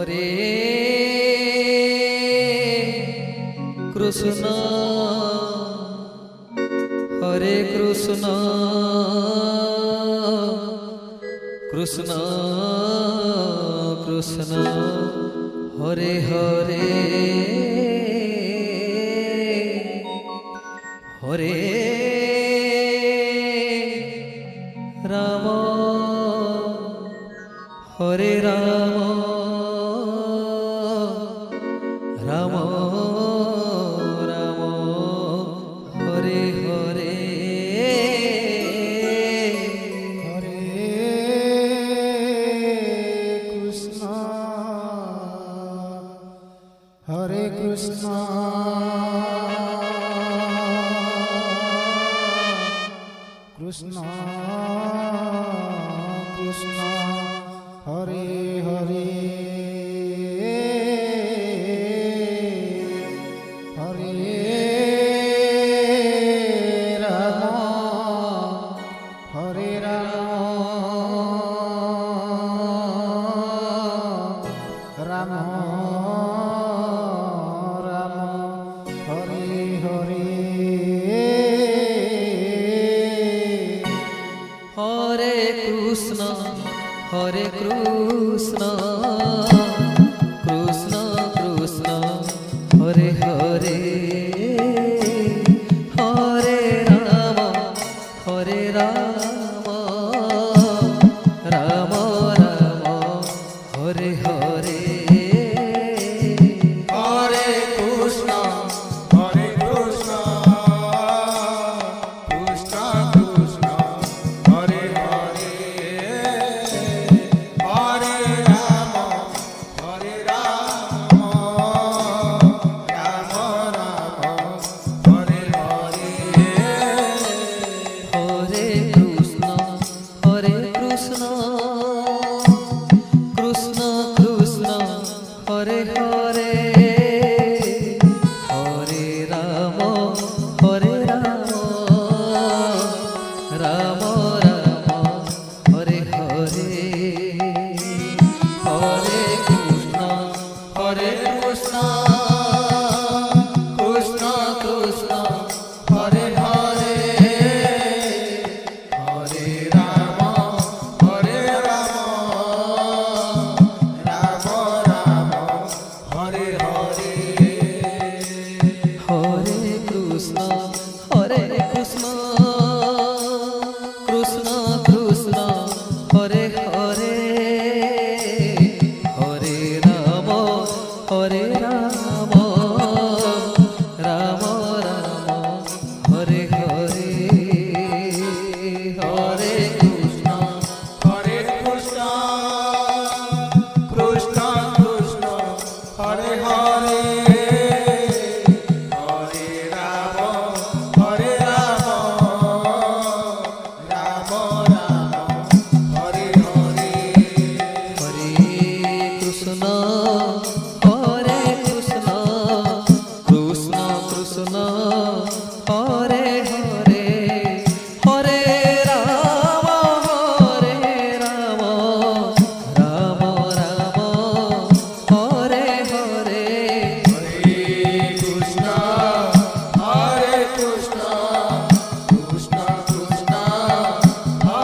Hare Krishna Hare Krishna Krishna Krishna Hare Hare Hare Ram Hare Ram Ram Ram Hare Hare Hare Krishna Hare Krishna Krishna Krishna Hare Hare Hare Ram Hare Ram Ram Ram Hare Hare Hare Krishna Hare Krishna Krishna Krishna Hare Hare Hare Ram Hare Ram Ram Ram Hare Hare Hare Krishna Hare Krishna Krishna Krishna Hare Hare Hare Ram Hare Ram Ram Ram Hare Hare Hare Krishna Hare Krishna Krishna Krishna Hare Hare Hare Ram Hare Ram Ram Ram Hare Hare Hare Krishna Hare Krishna Krishna Krishna Hare Hare Hare Ram Hare Ram Ram Ram Hare Hare Hare Krishna Hare Krishna Krishna Krishna Hare Hare Hare Ram Hare Ram Ram Ram Hare Hare Hare Krishna Hare Krishna Krishna Krishna Hare Hare Hare Ram Hare Ram Ram Ram Hare Hare Hare Krishna Hare Krishna Krishna Krishna Hare Hare Hare Ram Hare Ram Ram Ram Hare Hare Hare Krishna Hare Krishna Krishna Krishna Hare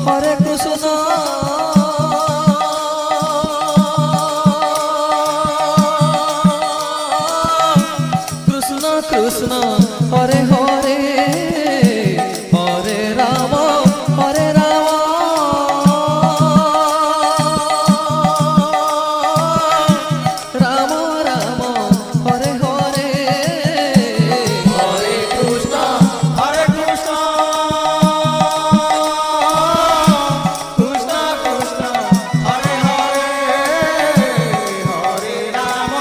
Hare Krishna Krishna Krishna Hare Hare Hare Ram Hare Ram Ram Ram Hare Hare Hare Krishna Hare Krishna Krishna Krishna Hare Hare Hare Ram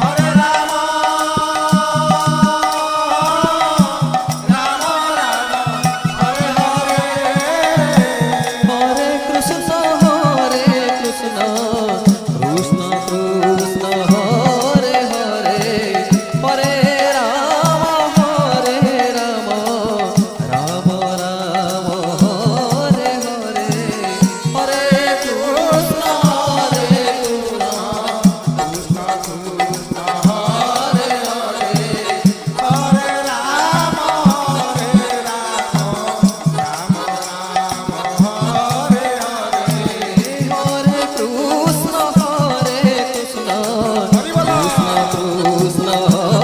Hare Ram Ram Ram Hare Hare Hare Krishna Krishna Krishna Krishna Hare Hare Hare Ram Ram Ram Hare Hare Hare Krishna Krishna Krishna Hare Hare Hare Ram Hare Ram Ram Ram Hare Hare Hare Krishna Krishna Krishna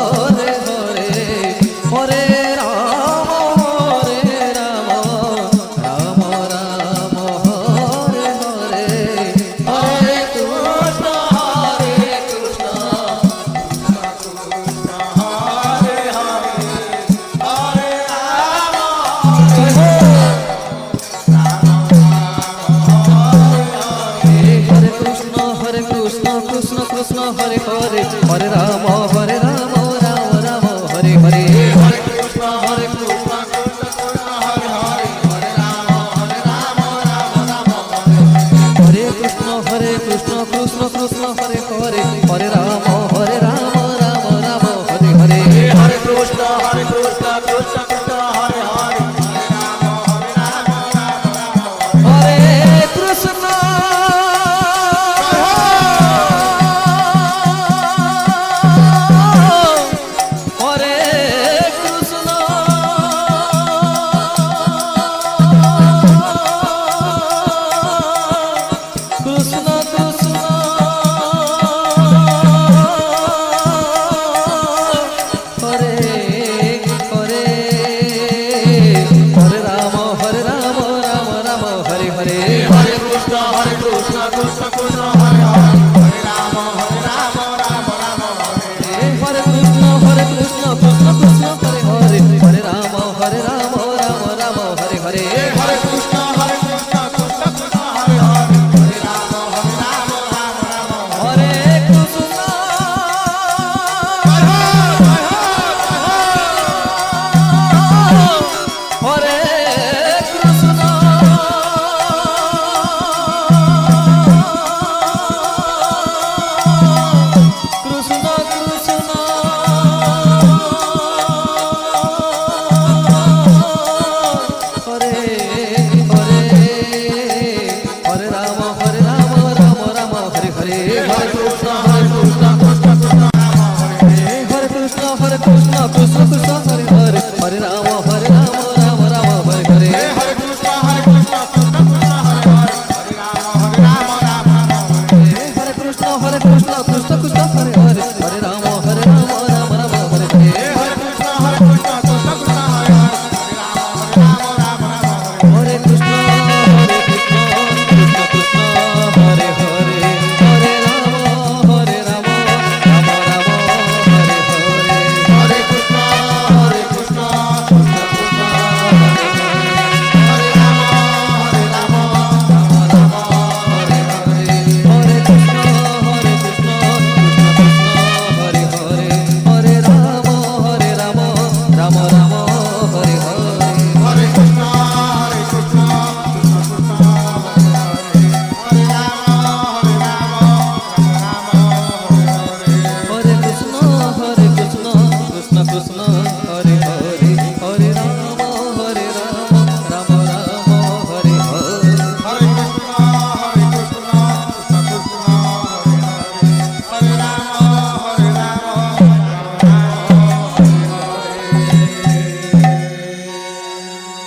Hare Hare Hare Ram Ram Ram Hare Hare Hare Krishna Krishna Hare Hare Hare Ram Hare Krishna Krishna Krishna Hare Hare Hare Ram Ram Ram Hare Hare Hare Krishna Krishna Krishna Hare Hare Hare Ram Ram Ram Hare Krishna Krishna Krishna Hare Hare Hare Ram Ram Ram Hare Hare Hare Krishna Krishna Krishna Hare Hare Hare Ram Ram Ram Hare Krishna Hare Krishna Krishna Krishna Hare Hare Hare Ram Ram Ram Hare Hare Hare Krishna Krishna Krishna Hare Hare Hare Ram Ram Ram Hare Hare Krishna Krishna Krishna Hare Hare Hare Ram Ram Ram Hare Hare Hare Krishna Krishna Krishna Hare Hare Hare Ram Ram Ram Hare Krishna Hare Krishna Krishna Krishna Hare Hare Hare Ram Ram Ram Hare Hare Hare Krishna Krishna Krishna Hare Krishna Krishna Krishna Hare Hare Hare Ram Ram Ram Hare Hare Hare Krishna Krishna Krishna Hare Hare Hare Ram Ram Hare Krishna Krishna Krishna Hare Hare Hare Ram Ram Ram Hare Hare Hare Krishna Krishna Krishna Hare Hare Hare Ram Ram Hare Krishna Krishna Krishna Hare Hare Hare Ram Ram Ram Hare Hare Hare Krishna Krishna Krishna Hare Hare Hare Ram Hare Hare Krishna Krishna Krishna Hare Hare Hare Ram Ram Ram